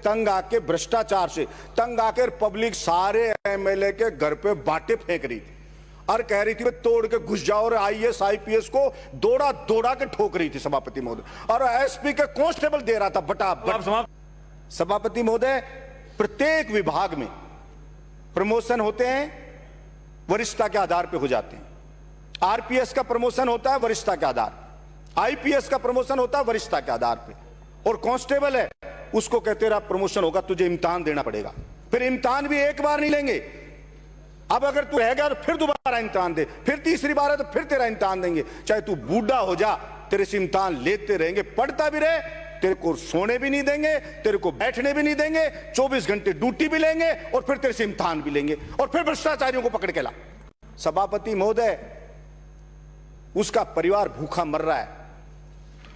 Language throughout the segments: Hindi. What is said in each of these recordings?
तंग आके भ्रष्टाचार से तंग आकर पब्लिक सारे एमएलए के घर पे बाटे फेंक रही थी और कह रही थी तोड़ के घुस जाओ, और आईएएस आईपीएस को दौड़ा दौड़ा के ठोक रही थी सभापति महोदय, और एसपी के कांस्टेबल दे रहा था बटा। सभापति महोदय, प्रत्येक विभाग में प्रमोशन होते हैं, वरिष्ठता के आधार पर हो जाते हैं। आरपीएस का प्रमोशन होता है वरिष्ठता के आधार, आईपीएस का प्रमोशन होता है वरिष्ठता के आधार पे, और कांस्टेबल है उसको कहते रहा प्रमोशन होगा तुझे इम्तिहान देना पड़ेगा। फिर इम्तिहान भी एक बार नहीं लेंगे, अब अगर तू रह गया तो फिर दोबारा इम्तिहान दे, फिर तीसरी बार है तो फिर तेरा इम्तिहान देंगे, चाहे तू बूढ़ा हो जा तेरे से इम्तिहान लेते रहेंगे, पढ़ता भी रहे, तेरे को सोने भी नहीं देंगे, तेरे को बैठने भी नहीं देंगे, 24 घंटे ड्यूटी भी लेंगे और फिर तेरे से इम्तिहान भी लेंगे, और फिर भ्रष्टाचारियों को पकड़ के ला। सभापति महोदय, उसका परिवार भूखा मर रहा है,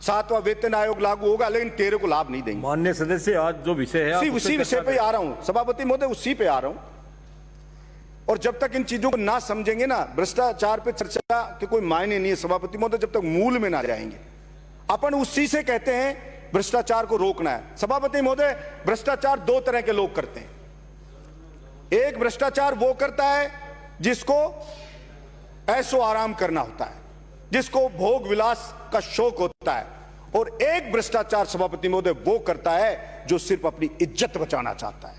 7वां वेतन आयोग लागू होगा लेकिन तेरे को लाभ नहीं देंगे। माननीय सदस्य, आज जो विषय है उसी विषय पे आ रहा हूं सभापति महोदय, उसी पे आ रहा हूं। और जब तक इन चीजों को ना समझेंगे ना, भ्रष्टाचार पे चर्चा के कोई मायने नहीं है सभापति महोदय, जब तक मूल में ना जाएंगे। अपन उसी से कहते हैं भ्रष्टाचार को रोकना है। सभापति महोदय, भ्रष्टाचार दो तरह के लोग करते हैं। एक भ्रष्टाचार वो करता है जिसको ऐशो आराम करना होता है, जिसको भोग विलास का शौक होता है, और एक भ्रष्टाचार सभापति महोदय वो करता है जो सिर्फ अपनी इज्जत बचाना चाहता है।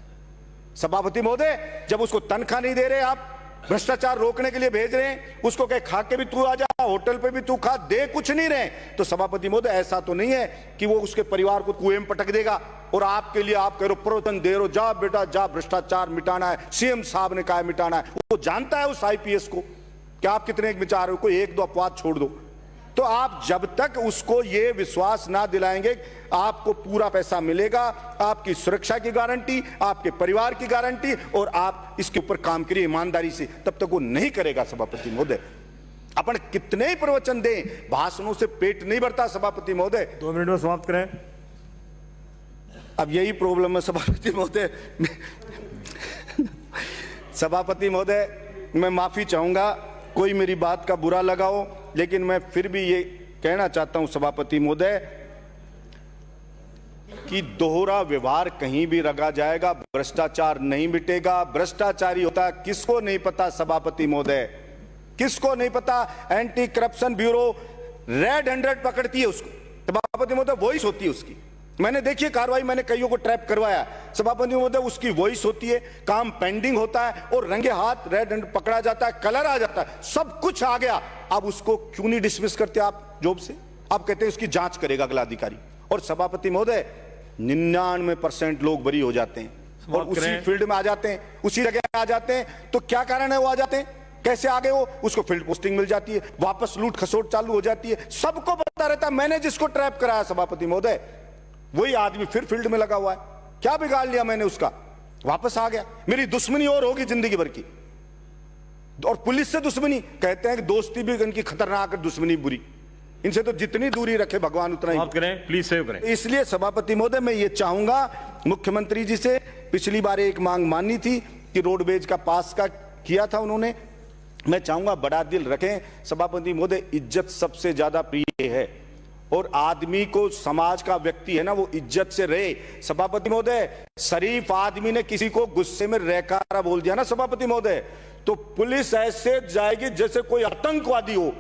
सभापति महोदय, जब उसको तनख्वाह नहीं दे रहे, आप भ्रष्टाचार रोकने के लिए भेज रहे हैं, उसको कहे खा के भी तू आ जा, होटल पे भी तू खा, दे कुछ नहीं रहे, तो सभापति महोदय ऐसा तो नहीं है कि वो उसके परिवार को कुएं में पटक देगा और आपके लिए आप कह रहे हो प्रवचन दे रहे हो, जा बेटा जा, भ्रष्टाचार मिटाना है, सीएम साहब ने कहा मिटाना है। वो जानता है उस आईपीएस को कि आप कितने विचार हो, कोई एक दो अपवाद छोड़ दो, तो आप जब तक उसको ये विश्वास ना दिलाएंगे आपको पूरा पैसा मिलेगा, आपकी सुरक्षा की गारंटी, आपके परिवार की गारंटी, और आप इसके ऊपर काम करिए ईमानदारी से, तब तक वो नहीं करेगा। सभापति महोदय, अपन कितने ही प्रवचन दें, भाषणों से पेट नहीं भरता सभापति महोदय। 2 मिनट में समाप्त करें। अब यही प्रॉब्लम है सभापति महोदय। सभापति महोदय, मैं माफी चाहूंगा, कोई मेरी बात का बुरा लगाओ, लेकिन मैं फिर भी ये कहना चाहता हूं सभापति महोदय कि दोहरा व्यवहार कहीं भी रखा जाएगा, भ्रष्टाचार नहीं मिटेगा। भ्रष्टाचारी होता है किसको नहीं पता सभापति महोदय, किसको नहीं पता। एंटी करप्शन ब्यूरो रेड 100 पकड़ती है उसको सभापति महोदय, वॉइस होती है उसकी। मैंने देखिए कार्रवाई, मैंने कईयों को ट्रैप करवाया सभापति महोदय, उसकी वॉइस होती है, काम पेंडिंग होता है और रंगे हाथ रेड हैंड पकड़ा जाता है, कलर आ जाता है, सब कुछ आ गया। अब उसको क्यों नहीं डिसमिस करते आप जॉब से? आप कहते हैं उसकी जांच करेगा अगला अधिकारी, और सभापति महोदय 99% लोग बरी हो जाते हैं और उसी फील्ड में आ जाते हैं, उसी जगह आ जाते हैं। तो क्या कारण है वो आ जाते हैं, कैसे आ गए वो? उसको फील्ड पोस्टिंग मिल जाती है, वापस लूट खसोट चालू हो जाती है, सबको पता रहता है। मैंने जिसको ट्रैप कराया सभापति महोदय, वही आदमी फिर फील्ड में लगा हुआ है। क्या बिगाड़ लिया मैंने उसका? वापस आ गया। मेरी दुश्मनी और होगी जिंदगी भर की, और पुलिस से दुश्मनी, कहते हैं कि दोस्ती भी इनकी खतरनाक, दुश्मनी बुरी। इनसे तो जितनी दूरी रखे भगवान उतना ही करें, प्लीज सेव करें। इसलिए सभापति महोदय, मैं ये चाहूंगा मुख्यमंत्री जी से, पिछली बार एक मांग मानी थी कि रोडवेज का पास का किया था उन्होंने, मैं चाहूंगा बड़ा दिल रखें सभापति महोदय। इज्जत सबसे ज्यादा प्रिय है, और आदमी को, समाज का व्यक्ति है ना, वो इज्जत से रहे। सभापति महोदय, शरीफ आदमी ने किसी को गुस्से में रहकारा बोल दिया ना सभापति महोदय, तो पुलिस ऐसे जाएगी जैसे कोई आतंकवादी हो,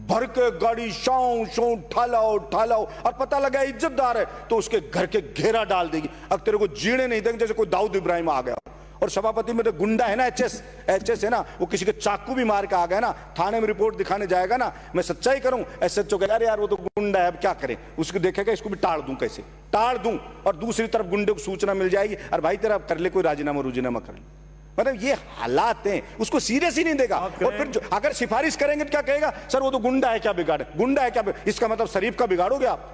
भर के गाड़ी शाऊ शाऊ ठालाओ ठालाओ, और पता लगा इज्जतदार है तो उसके घर के घेरा डाल देगी। अब तेरे को जीने नहीं देंगे, जैसे कोई दाऊद इब्राहिम आ गया। और सभापति में तो गुंडा है ना, एचएस है ना, वो किसी के चाकू भी मार के आ गया ना, थाने में रिपोर्ट दिखाने जाएगा ना, मैं सच्चाई करूं, एसएचओ कहेगा यार वो तो गुंडा है, अब क्या करें, उसको देखेगा इसको भी टाड़ दूं, कैसे टाड़ दूं, और दूसरी तरफ गुंडे को सूचना मिल जाएगी, और भाई तेरा कर ले कोई राजीनामा रूजीनामा कर ले। मतलब ये हालात हैं, उसको सीरियस ही नहीं देगा। और फिर अगर सिफारिश करेंगे तो क्या कहेगा, सर वो तो गुंडा है, क्या बिगाड़े, गुंडा है क्या, इसका मतलब शरीफ का बिगाड़ोगे आप।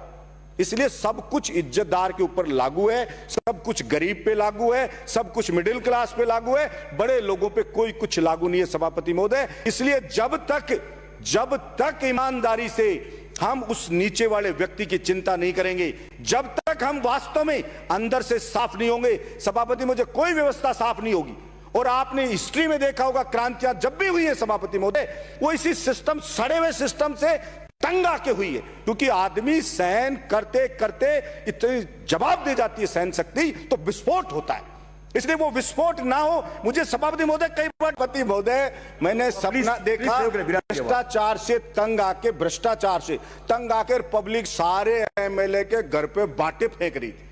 इसलिए सब कुछ इज्जतदार के ऊपर लागू है, सब कुछ गरीब पे लागू है, सब कुछ मिडिल क्लास पे लागू है, बड़े लोगों पे कोई कुछ लागू नहीं है सभापति महोदय। इसलिए जब तक ईमानदारी से हम उस नीचे वाले व्यक्ति की चिंता नहीं करेंगे, जब तक हम वास्तव में अंदर से साफ नहीं होंगे सभापति महोदय, कोई व्यवस्था साफ नहीं होगी। और आपने हिस्ट्री में देखा होगा, क्रांतियां जब भी हुई है सभापति महोदय, वो इसी सिस्टम, सड़े हुए सिस्टम से तंग आके हुई है, क्योंकि आदमी सहन करते करते इतनी जवाब दे जाती है सहन शक्ति, तो विस्फोट होता है। इसलिए वो विस्फोट ना हो। मुझे सभापति महोदय कई बार पति महोदय मैंने सपना देखा भ्रष्टाचार से तंग आके, भ्रष्टाचार से तंग आकर पब्लिक सारे एमएलए के घर पे बाटे फेंक रही थी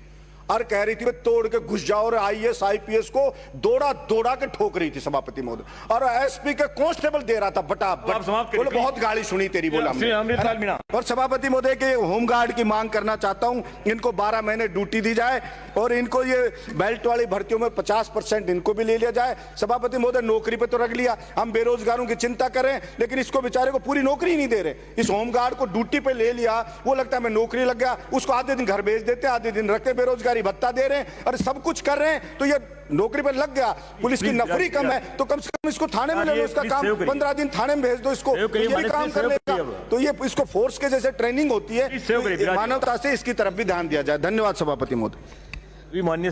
और कह रही थी तोड़ के घुस जाओ, और आईएएस आईपीएस को दौड़ा दौड़ा के ठोक रही थी सभापति महोदय, और एसपी के कांस्टेबल दे रहा था बटा बोले बहुत गाली सुनी तेरी बोला हमने। और सभापति महोदय के होमगार्ड की मांग करना चाहता हूं, इनको 12 महीने ड्यूटी दी जाए और इनको ये बेल्ट वाली भर्तियों में 50% इनको भी ले लिया जाए। सभापति महोदय नौकरी पे तो रख लिया, हम बेरोजगारों की चिंता करें, लेकिन इसको बेचारे को पूरी नौकरी नहीं दे रहे। इस होमगार्ड को ड्यूटी पे ले लिया, वो लगता है मैं नौकरी लग गया, उसको आधे दिन घर भेज देते, आधे दिन रखते, बेरोजगारी भत्ता दे रहे हैं और सब कुछ कर रहे हैं, तो ये नौकरी पर लग गया। पुलिस की नफरी कम है तो कम से कम इसको थाने में ले लो, इसका काम 15 दिन थाने में भेज दो, इसको यही काम कर लेगा। तो ये इसको फोर्स के जैसे ट्रेनिंग होती है, मानवता से इसकी तरफ भी ध्यान दिया जाए। धन्यवाद सभापति महोदय। माननीय